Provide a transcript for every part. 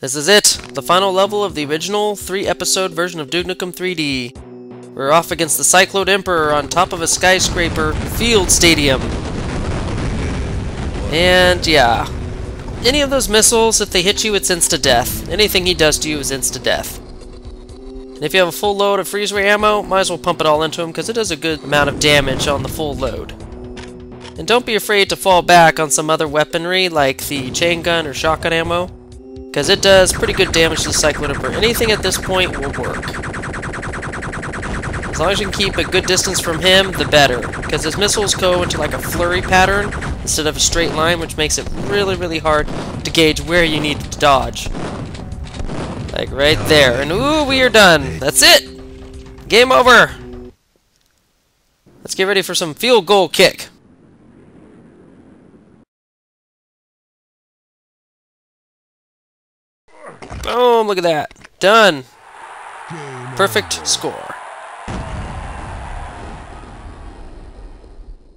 This is it, the final level of the original 3-episode version of Duke Nukem 3D. We're off against the Cyclone Emperor on top of a skyscraper field stadium. And yeah, any of those missiles, if they hit you, it's insta-death. Anything he does to you is insta-death. And if you have a full load of freeze-ray ammo, might as well pump it all into him because it does a good amount of damage on the full load. And don't be afraid to fall back on some other weaponry like the chain gun or shotgun ammo, because it does pretty good damage to the Cyclone Emperor. Anything at this point will work. As long as you can keep a good distance from him, the better, because his missiles go into like a flurry pattern instead of a straight line, which makes it really, really hard to gauge where you need to dodge. Like right there. And ooh, we are done. That's it! Game over! Let's get ready for some field goal kick. Boom, look at that. Done. Perfect score.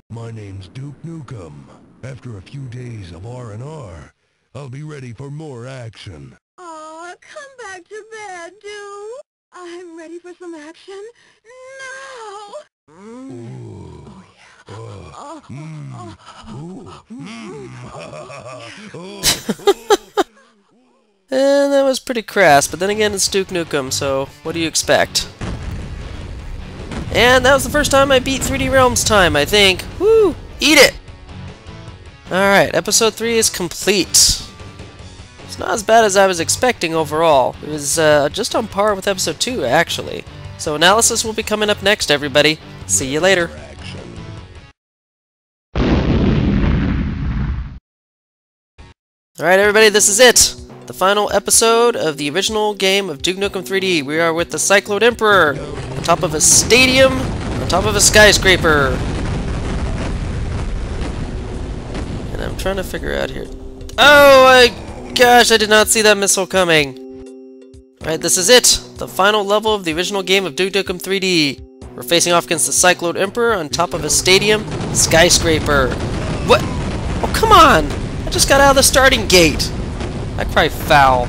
My name's Duke Nukem. After a few days of R&R, I'll be ready for more action. Aw, come back to bed, Duke. I'm ready for some action now. Ooh. And that was pretty crass, but then again, it's Duke Nukem, so what do you expect? And that was the first time I beat 3D Realms time, I think. Woo! Eat it! Alright, episode 3 is complete. It's not as bad as I was expecting overall. It was just on par with episode 2, actually. So analysis will be coming up next, everybody. See you later. Alright, everybody, this is it. The final episode of the original game of Duke Nukem 3D. We are with the Cyclone Emperor on top of a stadium, on top of a skyscraper. And I'm trying to figure out here. Oh my gosh, I did not see that missile coming. Alright, this is it. The final level of the original game of Duke Nukem 3D. We're facing off against the Cyclone Emperor on top of a stadium, skyscraper. What? Oh, come on! I just got out of the starting gate. I cry foul.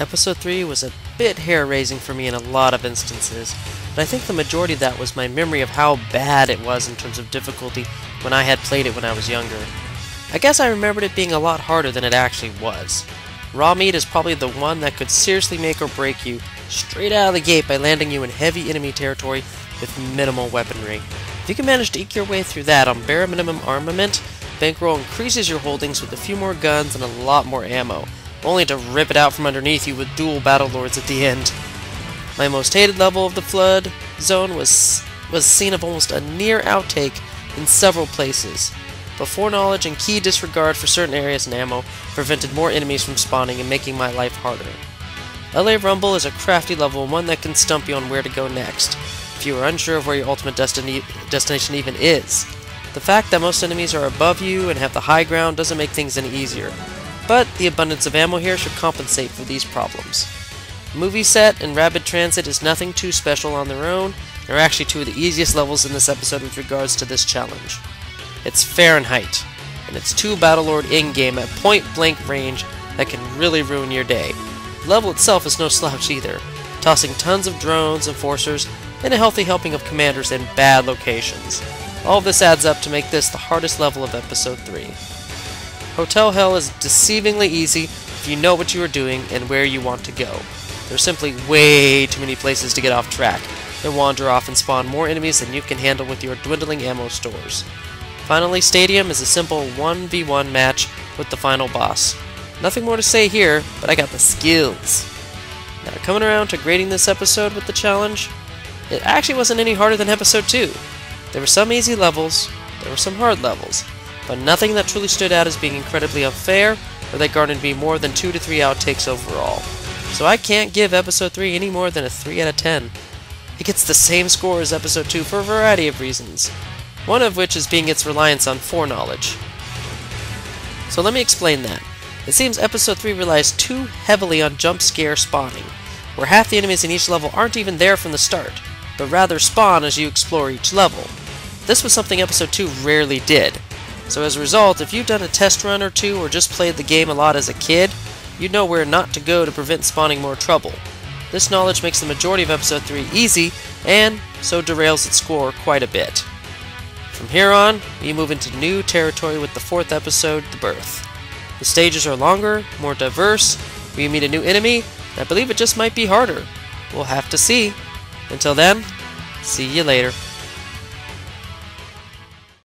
Episode 3 was a bit hair-raising for me in a lot of instances, but I think the majority of that was my memory of how bad it was in terms of difficulty when I had played it when I was younger. I guess I remembered it being a lot harder than it actually was. Raw meat is probably the one that could seriously make or break you straight out of the gate by landing you in heavy enemy territory with minimal weaponry. If you can manage to eke your way through that on bare minimum armament, Bankroll increases your holdings with a few more guns and a lot more ammo, only to rip it out from underneath you with dual battle lords at the end. My most hated level of the Flood Zone was seen of almost a near outtake in several places, but foreknowledge and key disregard for certain areas and ammo prevented more enemies from spawning and making my life harder. LA Rumble is a crafty level and one that can stump you on where to go next, if you are unsure of where your ultimate destination even is. The fact that most enemies are above you and have the high ground doesn't make things any easier, but the abundance of ammo here should compensate for these problems. Movie Set and Rapid Transit is nothing too special on their own, and are actually two of the easiest levels in this episode with regards to this challenge. It's Fahrenheit, and it's 2 Battlelord in-game at point-blank range that can really ruin your day. The level itself is no slouch either, tossing tons of drones, enforcers, and a healthy helping of commanders in bad locations. All of this adds up to make this the hardest level of Episode 3. Hotel Hell is deceivingly easy if you know what you are doing and where you want to go. There's simply way too many places to get off track and wander off and spawn more enemies than you can handle with your dwindling ammo stores. Finally, Stadium is a simple 1v1 match with the final boss. Nothing more to say here, but I got the skills. Now, coming around to grading this episode with the challenge, it actually wasn't any harder than Episode 2. There were some easy levels, there were some hard levels, but nothing that truly stood out as being incredibly unfair or that garnered me more than 2 to 3 outtakes overall. So I can't give Episode 3 any more than a 3 out of 10. It gets the same score as Episode 2 for a variety of reasons, one of which is being its reliance on foreknowledge. So let me explain that. It seems Episode 3 relies too heavily on jump scare spawning, where half the enemies in each level aren't even there from the start, but rather spawn as you explore each level. This was something Episode 2 rarely did. So as a result, if you've done a test run or two or just played the game a lot as a kid, you know where not to go to prevent spawning more trouble. This knowledge makes the majority of Episode 3 easy, and so derails its score quite a bit. From here on, we move into new territory with the 4th episode, The Birth. The stages are longer, more diverse, we meet a new enemy, and I believe it just might be harder. We'll have to see. Until then, see you later.